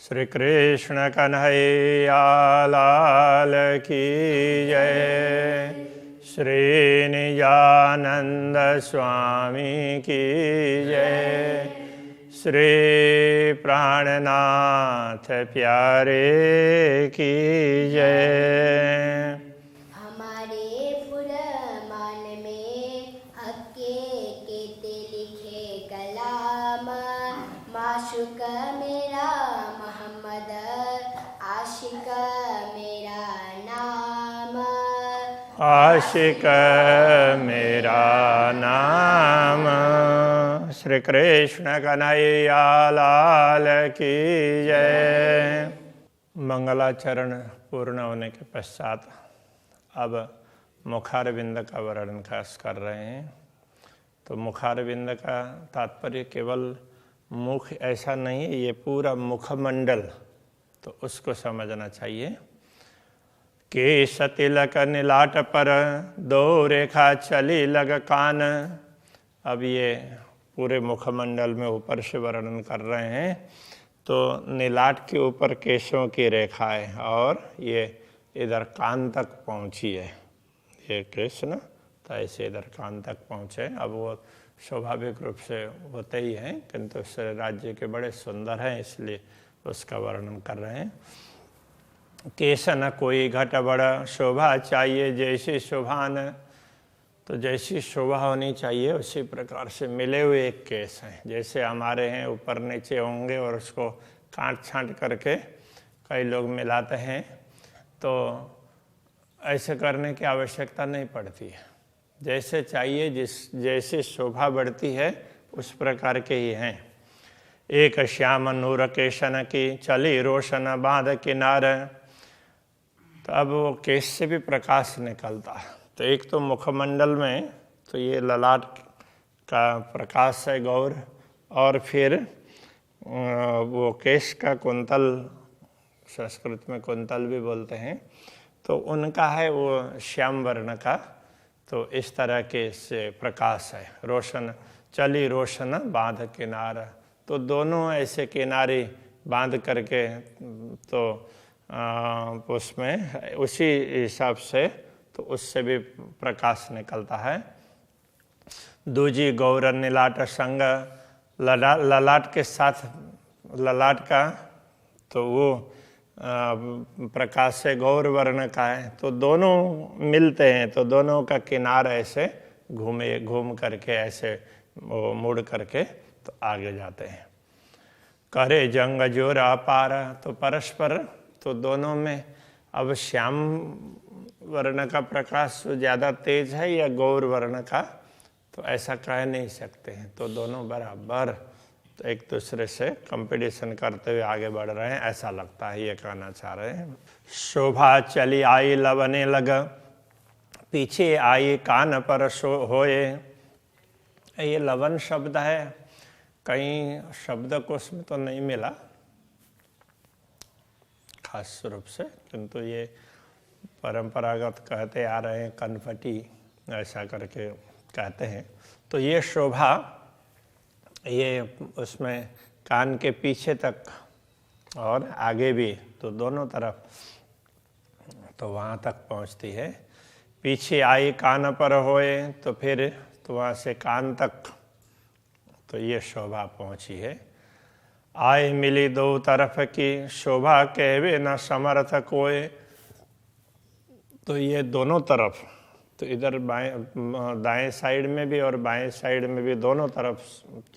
श्री कृष्ण कन्हैया लाल की जय। श्री निजानंद स्वामी की जय। श्री प्राणनाथ प्यारे की जय। हमारे पुरमान में हक्के केते लिखे कलाम, माशुक मेरा मोहम्मद, आशिक मेरा नाम। आशिक मेरा नाम। श्री कृष्ण कन्हैया लाल की जय। मंगलाचरण पूर्ण होने के पश्चात अब मुखारविंद का वर्णन खास कर रहे हैं। तो मुखारविंद का तात्पर्य केवल मुख ऐसा नहीं है, ये पूरा मुखमंडल, तो उसको समझना चाहिए। केश तिलक नीलाट पर दो रेखा चली लग कान। अब ये पूरे मुखमंडल में ऊपर से वर्णन कर रहे हैं। तो नीलाट के ऊपर केशों की रेखा है और ये इधर कान तक पहुंची है। ये कृष्ण तो ऐसे इधर कान तक पहुँचे। अब वो स्वाभाविक रूप से होते ही हैं, किंतु उस राज्य के बड़े सुंदर हैं, इसलिए उसका वर्णन कर रहे हैं। केश न कोई घट बड़ा, शोभा चाहिए जैसी शोभान। तो जैसी शोभा होनी चाहिए उसी प्रकार से मिले हुए एक केस हैं। जैसे हमारे हैं ऊपर नीचे होंगे और उसको काट छांट करके कई लोग मिलाते हैं, तो ऐसे करने की आवश्यकता नहीं पड़ती है। जैसे चाहिए जैसे शोभा बढ़ती है उस प्रकार के ही हैं। एक श्याम नूर केशन की चली रोशन बांध किनार। तो अब वो केश से भी प्रकाश निकलता है। तो एक तो मुखमंडल में तो ये ललाट का प्रकाश है गौर, और फिर वो केश का कुंतल, संस्कृत में कुंतल भी बोलते हैं, तो उनका है वो श्याम वर्ण का। तो इस तरह के से प्रकाश है। रोशन चली रोशन बांध किनारा, तो दोनों ऐसे किनारे बांध करके तो उसमें उसी हिसाब से तो उससे भी प्रकाश निकलता है। दूजी गौर नीलाट संग, ललाट के साथ ललाट का तो वो प्रकाश से गौर वर्ण का है। तो दोनों मिलते हैं, तो दोनों का किनारा ऐसे घूम करके ऐसे वो मुड़ करके तो आगे जाते हैं। करे जंग जोरा पार, तो परस्पर तो दोनों में अब श्याम वर्ण का प्रकाश ज़्यादा तेज है या गौर वर्ण का, तो ऐसा कह नहीं सकते हैं। तो दोनों बराबर तो एक दूसरे से कंपटीशन करते हुए आगे बढ़ रहे हैं, ऐसा लगता है, ये कहना चाह रहे हैं। शोभा चली आई लवने लग, पीछे आई कान पर होए। ये लवन शब्द है, कहीं शब्दकोश में तो नहीं मिला खास रूप से, किंतु ये परंपरागत कहते आ रहे हैं, कनपटी ऐसा करके कहते हैं। तो ये शोभा ये उसमें कान के पीछे तक और आगे भी, तो दोनों तरफ तो वहाँ तक पहुँचती है। पीछे आई कान पर होए, तो फिर तो वहाँ से कान तक तो ये शोभा पहुँची है। आए मिली दो तरफ की, शोभा कहवे न समर्थ कोय। तो ये दोनों तरफ, तो इधर दाएं साइड में भी और बाएं साइड में भी, दोनों तरफ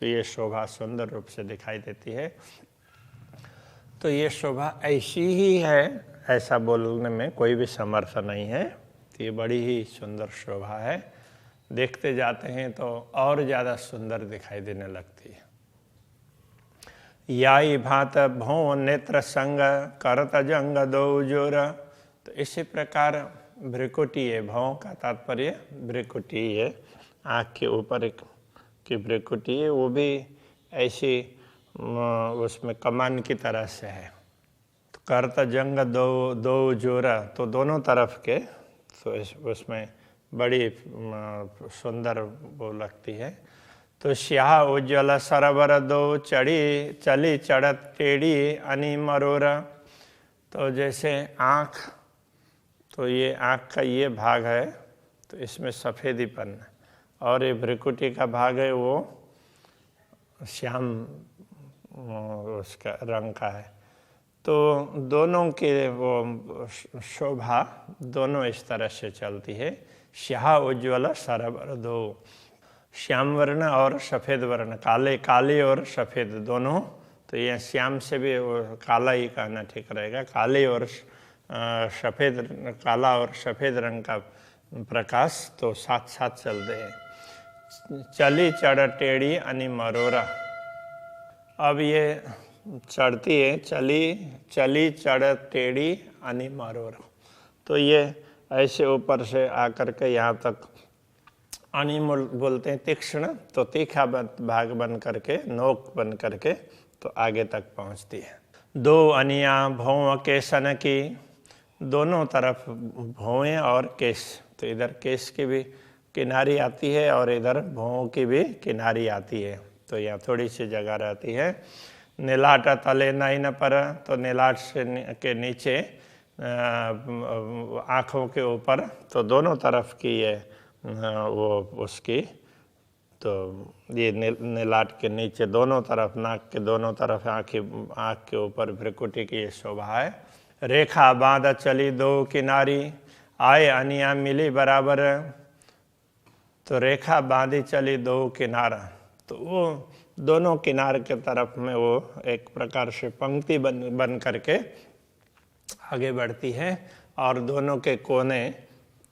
तो ये शोभा सुंदर रूप से दिखाई देती है। तो ये शोभा ऐसी ही है, ऐसा बोलने में कोई भी समर्थ नहीं है। तो ये बड़ी ही सुंदर शोभा है, देखते जाते हैं तो और ज़्यादा सुंदर दिखाई देने लगती है। याई भात भौ नेत्र संग, करत जंग दो जोर। तो इसी प्रकार भ्रिकुटी है, भौ का तात्पर्य भ्रिकुटी है, आँख के ऊपर की भ्रिकुटी है, वो भी ऐसी उसमें कमान की तरह से है। तो करत जंग दो जोरा, तो दोनों तरफ के, तो उसमें बड़ी सुंदर वो लगती है। तो स्याह उज्ज्वल सरवर दो चली चढ़त टेढ़ी अनि मरोरा। तो जैसे आँख, तो ये आँख का ये भाग है तो इसमें सफ़ेदीपन, और ये भ्रिकुटी का भाग है वो श्याम उसका रंग का है। तो दोनों के वो शोभा दोनों इस तरह से चलती है। स्याह उज्ज्वल सरवर दो, श्याम वर्ण और सफ़ेद वर्ण, काले और सफ़ेद दोनों। तो ये श्याम से भी वो काला ही कहना ठीक रहेगा, काले और सफ़ेद, काला और सफ़ेद रंग का प्रकाश तो साथ साथ चलते हैं। चली चढ़ टेढ़ी अनि मरोरा। अब ये चढ़ती है, चली चढ़ टेढ़ी अनि मरोरा। तो ये ऐसे ऊपर से आकर के यहाँ तक अनि बोलते हैं तीक्ष्ण, तो तीखा भाग बन करके, नोक बन करके तो आगे तक पहुँचती है। दो अनिया भौं केसन की, दोनों तरफ भौएं और केश। तो इधर केश की भी किनारी आती है और इधर भौं की भी किनारी आती है, तो यहाँ थोड़ी सी जगह रहती है। नीलाट तले नयन पर, तो नीलाट से के नीचे आँखों के ऊपर, तो दोनों तरफ की ये वो उसकी, तो ये नीलाट के नीचे दोनों तरफ, नाक के दोनों तरफ, आँख के ऊपर भ्रिकुटी की ये शोभा है। रेखा बाँध चली दो किनारी, आए अनिया मिली बराबर। तो रेखा बाँधी चली दो किनारा, तो वो दोनों किनार के तरफ में वो एक प्रकार से पंक्ति बन करके आगे बढ़ती है, और दोनों के कोने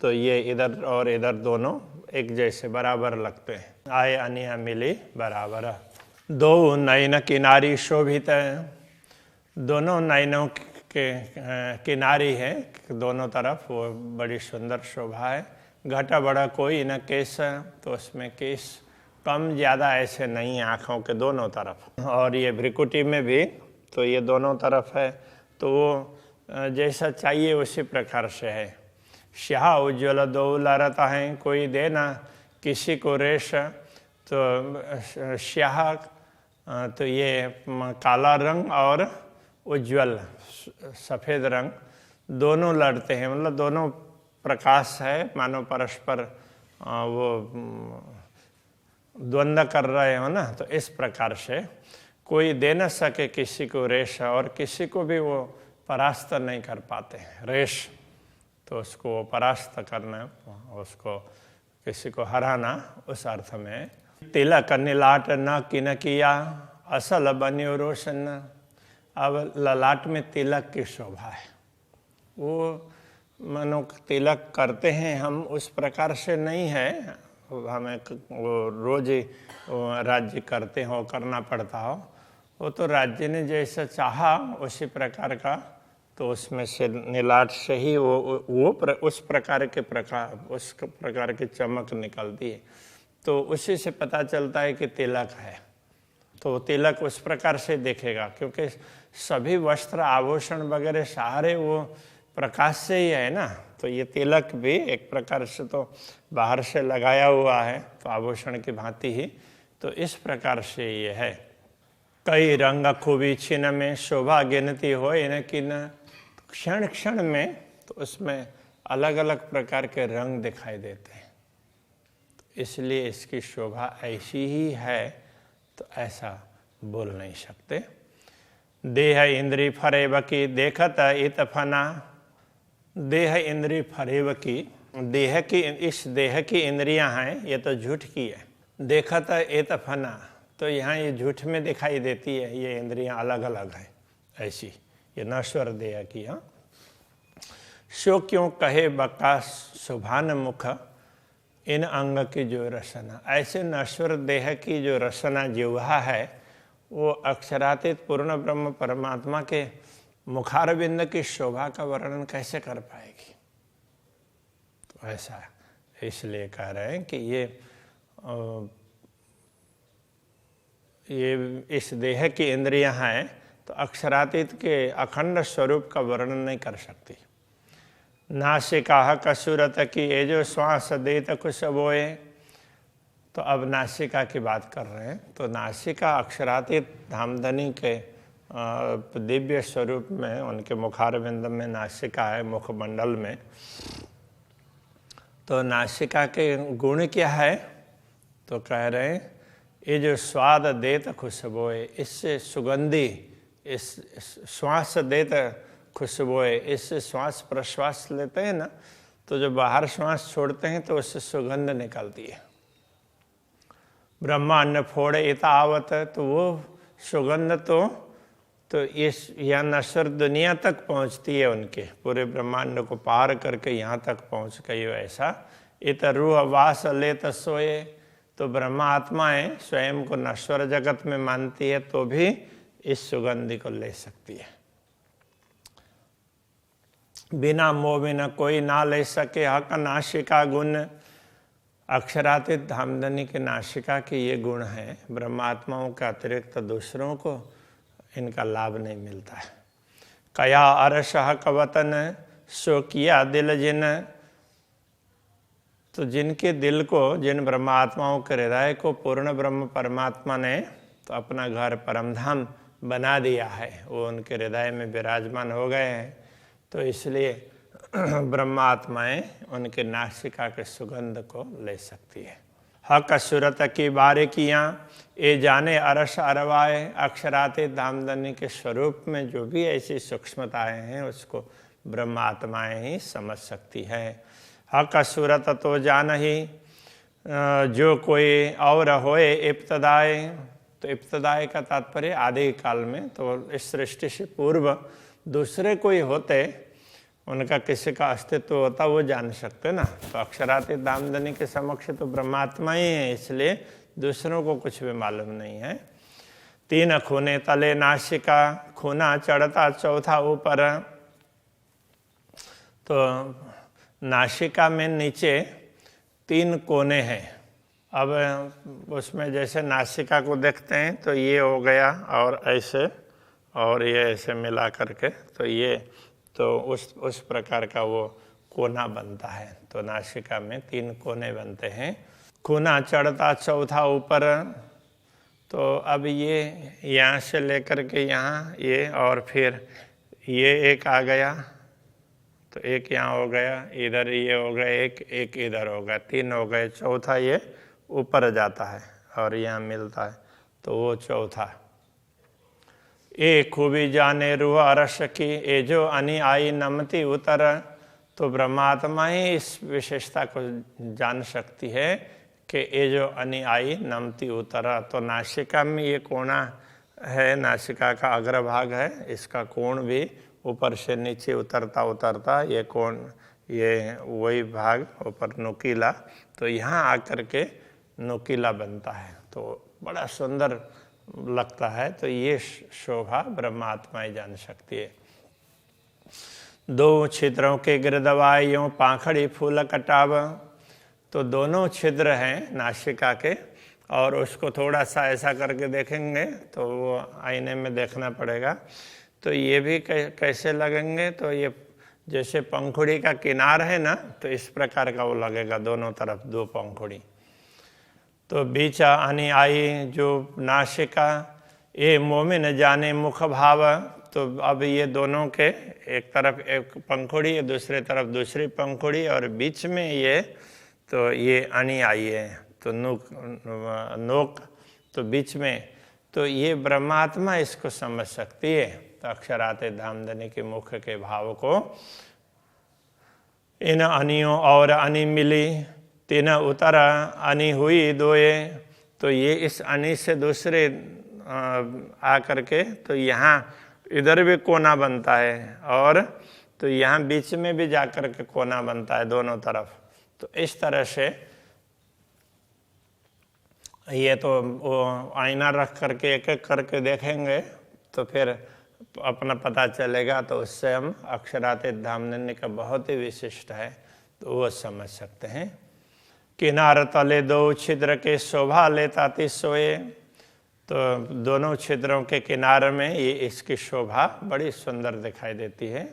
तो ये इधर और इधर दोनों एक जैसे बराबर लगते हैं। आए अनिया मिली बराबर। दो नयन किनारी शोभित, दोनों नयनों के किनारी है दोनों तरफ, वो बड़ी सुंदर शोभा है। घटा बड़ा कोई न केस, तो उसमें केस कम ज़्यादा ऐसे नहीं है आँखों के दोनों तरफ। और ये भ्रिकुटी में भी तो ये दोनों तरफ है, तो वो जैसा चाहिए उसी प्रकार से है। स्याह उज्ज्वल दो लहरता है, कोई दे ना किसी को रेश। तो स्याह तो ये काला रंग और उज्ज्वल सफ़ेद रंग दोनों लड़ते हैं, मतलब दोनों प्रकाश है, मानो परस्पर वो द्वंद्व कर रहे हो ना। तो इस प्रकार से कोई दे न सके किसी को रेश, और किसी को भी वो परास्त नहीं कर पाते। रेश तो उसको वो परास्त करना, उसको किसी को हराना, उस अर्थ में। तिलक नीलाट न किन किया, असल बन्यो रोशन। अब ललाट में तिलक की शोभा है, वो मानो तिलक करते हैं हम उस प्रकार से नहीं है, हमें वो रोज ही राज्य करते हो, करना पड़ता हो, वो तो राज्य ने जैसा चाहा उसी प्रकार का, तो उसमें से नीलाट से ही उस प्रकार की चमक निकलती है, तो उसी से पता चलता है कि तिलक है। तो तिलक उस प्रकार से देखेगा, क्योंकि सभी वस्त्र आभूषण वगैरह सारे वो प्रकाश से ही है ना। तो ये तिलक भी एक प्रकार से तो बाहर से लगाया हुआ है, तो आभूषण की भांति ही, तो इस प्रकार से ये है। कई रंग खूबी छिन में, शोभा गिनती हो न किन। क्षण क्षण में तो उसमें अलग अलग प्रकार के रंग दिखाई देते हैं, तो इसलिए इसकी शोभा ऐसी ही है, तो ऐसा बोल नहीं सकते। देह इंद्री फरेब की, देखत इत फना। देह इंद्री फरेब की, देह की, इस देह की इंद्रियां हैं, ये तो झूठ की है। देखत इत फना, तो यहाँ ये झूठ में दिखाई देती है, ये इंद्रियां अलग अलग है ऐसी, ये नश्वर देह की। हाँ, सो क्यों कहे बका सुभान मुख, इन अंग की जो रसना। ऐसे नश्वर देह की जो रसना जिह्वा है, वो अक्षरातीत पूर्ण ब्रह्म परमात्मा के मुखारविंद की शोभा का वर्णन कैसे कर पाएगी। तो ऐसा इसलिए कह रहे हैं कि ये इस देह की इंद्रियां हैं, तो अक्षरातीत के अखंड स्वरूप का वर्णन नहीं कर सकती। नासिका कसूरत की, ये जो श्वास देत कुछ बोए, तो अब नासिका की बात कर रहे हैं। तो नासिका अक्षरातीत धामधनी के दिव्य स्वरूप में, उनके मुखारविंद में नासिका है, मुखमंडल में। तो नासिका के गुण क्या है? तो कह रहे हैं ये जो स्वाद देत खुशबोए, इससे सुगंधी, इस श्वास देत खुशबोए, इससे श्वास प्रश्वास लेते हैं ना, तो जो बाहर श्वास छोड़ते हैं तो उससे सुगंध निकलती है। ब्रह्मांड फोड़े इतावत, तो वो सुगंध तो इस यहाँ नश्वर दुनिया तक पहुँचती है, उनके पूरे ब्रह्मांड को पार करके यहाँ तक पहुँच गई। वैसा इत रूह वास लेत सोए, तो ब्रह्मा आत्माएं स्वयं को नश्वर जगत में मानती है तो भी इस सुगंधि को ले सकती है। बिना मोह बिना कोई ना ले सके हक नासिका गुण, अक्षरातीत धामधनी के नासिका के ये गुण हैं। ब्रह्मात्माओं के अतिरिक्त दूसरों को इनका लाभ नहीं मिलता है। कया अरस हक वतन, सो किया दिल जिन, तो जिनके दिल को, जिन ब्रह्मात्माओं के हृदय को पूर्ण ब्रह्म परमात्मा ने तो अपना घर परमधाम बना दिया है, वो उनके हृदय में विराजमान हो गए हैं। तो इसलिए ब्रह्मात्माएं उनके नासिका के सुगंध को ले सकती है। हक सूरत की बारीकियाँ ये जाने अरस अरवाए, अक्षरातीत धामधनी के स्वरूप में जो भी ऐसी सूक्ष्मताएं हैं उसको ब्रह्मात्माएं ही समझ सकती है। हक सूरत तो जान ही जो कोई और होए इब्तदाए, तो इब्तदाए का तात्पर्य आदि काल में, तो इस सृष्टि से पूर्व दूसरे कोई होते, उनका किसी का अस्तित्व होता, वो जान सकते ना। तो अक्षरातीत धामधनी के समक्ष तो ब्रह्मात्मा ही है, इसलिए दूसरों को कुछ भी मालूम नहीं है। तीन खूने तले नासिका, खूना चढ़ता चौथा ऊपर, तो नासिका में नीचे 3 कोने हैं। अब उसमें जैसे नासिका को देखते हैं तो ये हो गया और ऐसे, और ये ऐसे मिला करके, तो ये तो उस प्रकार का वो कोना बनता है। तो नासिका में 3 कोने बनते हैं। खूना चढ़ता चौथा ऊपर, तो अब ये यहाँ से लेकर के यहाँ ये, और फिर ये एक आ गया, तो एक यहाँ हो गया, इधर ये हो गया, एक इधर हो गया, 3 हो गए। चौथा ये ऊपर जाता है और यहाँ मिलता है, तो वो चौथा। ए खूबी जाने रूह अरस की, ए जो अनि आई नमती उतर, तो ब्रह्मात्मा ही इस विशेषता को जान सकती है कि ये जो अनि आई नमती उतरा। तो नासिका में ये कोना है, नासिका का अग्रभाग है, इसका कोण भी ऊपर से नीचे उतरता उतरता ये कोण, ये वही भाग ऊपर नुकीला, तो यहाँ आकर के नुकीला बनता है, तो बड़ा सुंदर लगता है। तो ये शोभा ब्रह्मात्मा ही जान सकती है। 2 छिद्रों के गिरदवाए यूं पाखड़ी फूल कटाव, तो दोनों छिद्र हैं नासिका के, और उसको थोड़ा सा ऐसा करके देखेंगे तो वो आईने में देखना पड़ेगा। तो ये भी कैसे लगेंगे? तो ये जैसे पंखुड़ी का किनार है ना, तो इस प्रकार का वो लगेगा, दोनों तरफ 2 पंखुड़ी। तो बीच अनि आई जो नासिका, ये मोमिन जाने मुख भाव, तो अब ये दोनों के एक तरफ एक पंखुड़ी, दूसरे तरफ दूसरी पंखुड़ी, और बीच में ये, तो ये अनि आई है, तो नोक तो बीच में, तो ये ब्रह्मात्मा इसको समझ सकती है। तो अक्षरातीत धामधनी के मुख के भाव को, इन अनियों और अनि मिली, 3 उतर अनि हुई दोए, तो ये इस अनि से दूसरे आ करके, तो यहाँ इधर भी कोना बनता है, और तो यहाँ बीच में भी जाकर के कोना बनता है दोनों तरफ। तो इस तरह से ये तो वो आईना रख करके एक एक करके देखेंगे तो फिर अपना पता चलेगा, तो उससे हम अक्षरातीत धामधनी का बहुत ही विशिष्ट है तो वो समझ सकते हैं। किनार तले 2 छिद्र के शोभा लेता ती सोए, तो दोनों छिद्रों के किनारे में ये इसकी शोभा बड़ी सुंदर दिखाई देती है।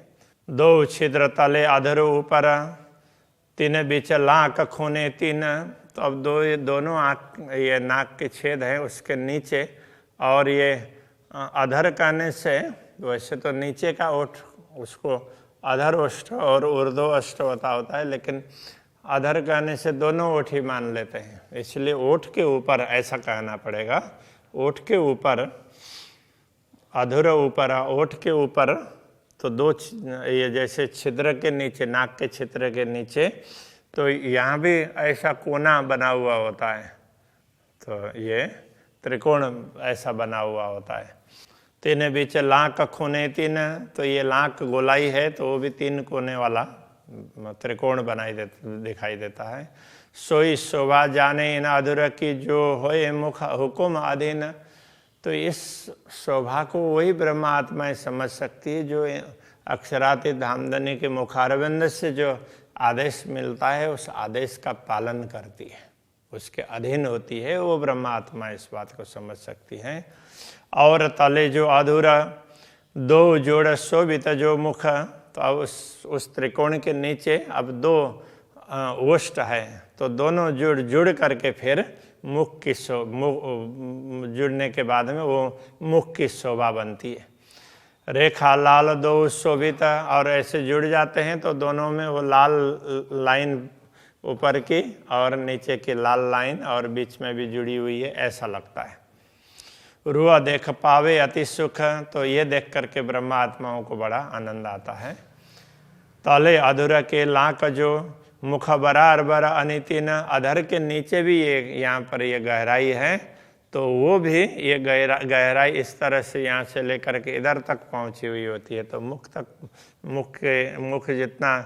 2 छिद्र तले अधर ऊपर, 3 बीच लाख खूने 3, तो अब ये दोनों आँख, ये नाक के छेद हैं उसके नीचे, और ये अधर कहने से वैसे तो नीचे का ओठ उसको अधर ओष्ठ और ऊर्ध्व ओष्ठ होता है, लेकिन अधर कहने से दोनों ओठ ही मान लेते हैं, इसलिए ओठ के ऊपर ऐसा कहना पड़ेगा। ओठ के ऊपर, अधर ऊपर, ओठ के ऊपर, तो दो ये जैसे छिद्र के नीचे, नाक के छिद्र के नीचे, तो यहाँ भी ऐसा कोना बना हुआ होता है, तो ये त्रिकोण ऐसा बना हुआ होता है। तीन बीच लाक खूने तीन, तो ये लाक गोलाई है तो वो भी 3 कोने वाला त्रिकोण दिखाई देता है। सोई शोभा जाने इन अधुर की जो होए मुख हुकुम अधीन, तो इस शोभा को वही ब्रह्म आत्माएं समझ सकती है जो अक्षरातीत धामधनी के मुखारविंद से जो आदेश मिलता है उस आदेश का पालन करती है, उसके अधीन होती है, वो ब्रह्म आत्मा इस बात को समझ सकती हैं। और तले जो अधूरा 2 जोड़ शोभित जो मुख, तो अब उस त्रिकोण के नीचे अब 2 ओष्ठ है, तो दोनों जुड़ करके फिर मुख की जुड़ने के बाद में वो मुख की शोभा बनती है। रेखा लाल 2 शोभित, और ऐसे जुड़ जाते हैं तो दोनों में वो लाल लाइन ऊपर की और नीचे की लाल लाइन और बीच में भी जुड़ी हुई है, ऐसा लगता है। रुआ देख पावे अति सुख, तो ये देख करके ब्रह्म आत्माओं को बड़ा आनंद आता है। तले अधूरा के लाक जो मुख बरार बर अनितिन, अधर के नीचे भी ये यहाँ पर ये गहराई है, तो वो भी ये गहराई इस तरह से यहाँ से लेकर के इधर तक पहुँची हुई होती है, तो मुख जितना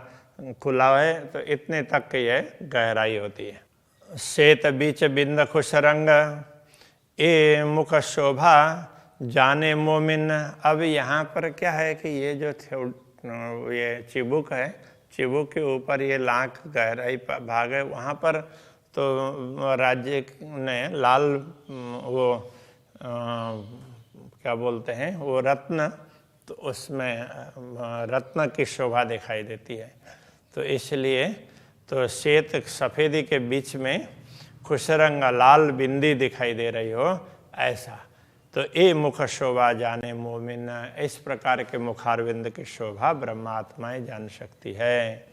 खुला है तो इतने तक ये गहराई होती है। श्वेत बीच बिंद खुश रंग, ए मुख शोभा जाने मोमिन। अब यहाँ पर क्या है कि ये जो ये चिबुक है, चिबुक के ऊपर ये लाख गहराई भाग है, वहाँ पर तो राज्य ने लाल वो क्या बोलते हैं वो रत्न, तो उसमें रत्न की शोभा दिखाई देती है, तो इसलिए तो श्वेत सफ़ेदी के बीच में खुशरंग लाल बिंदी दिखाई दे रही हो ऐसा, तो ए मुख शोभा जाने मोमिन, इस प्रकार के मुखारविंद की शोभा ब्रह्मात्माएं जान सकती है।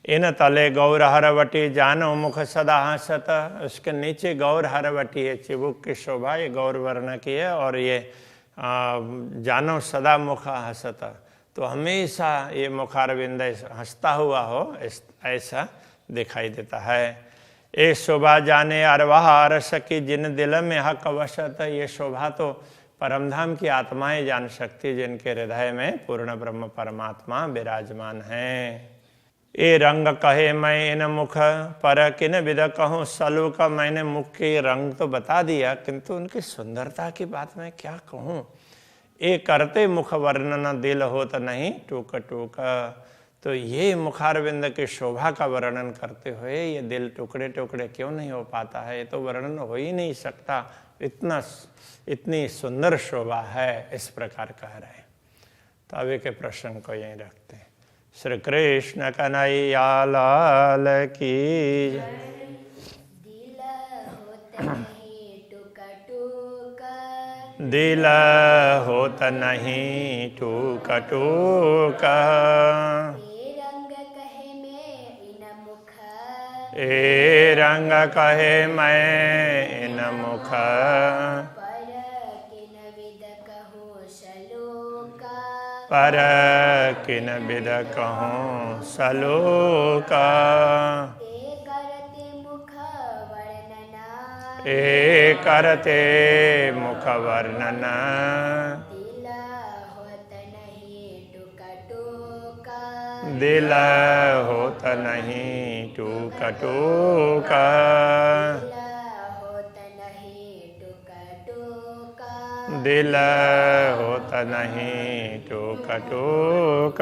इन तले गौर हरवटी जानो मुख सदा हंसत, उसके नीचे गौर हरवटी है, चिबुक की शोभा ये गौर वर्ण की है, और ये जानो सदा मुख हंसत, तो हमेशा ये मुखारविंद हंसता हुआ हो ऐसा दिखाई देता है। ए शोभा जाने अरवाह अरस की जिन दिल में हक वशत, ये शोभा तो परमधाम की आत्माएं जान सकती जिनके हृदय में पूर्ण ब्रह्म परमात्मा विराजमान हैं। ए रंग कहे मैं इन मुख पर किन विद कहूँ सलू का, मैंने मुख के रंग तो बता दिया किंतु उनकी सुंदरता की बात मैं क्या कहूँ। ए करते मुख वर्णन दिल होत नहीं टूक टूक, तो ये मुखारविंद की शोभा का वर्णन करते हुए ये दिल टुकड़े टुकड़े क्यों नहीं हो पाता है, ये तो वर्णन हो ही नहीं सकता, इतनी सुंदर शोभा है, इस प्रकार कह रहे हैं। तो अभी के प्रश्न को यहीं रखते हैं। श्री कृष्ण कन्हैया लाल की दिल होत नहीं टूक टूक, ए रंग कहे मैं इन मुख पर किन विद कहूँ सलोका, ए करते मुख वर्णना दिल होत नहीं टूक टूक, दिल होत नहीं टूक टूक।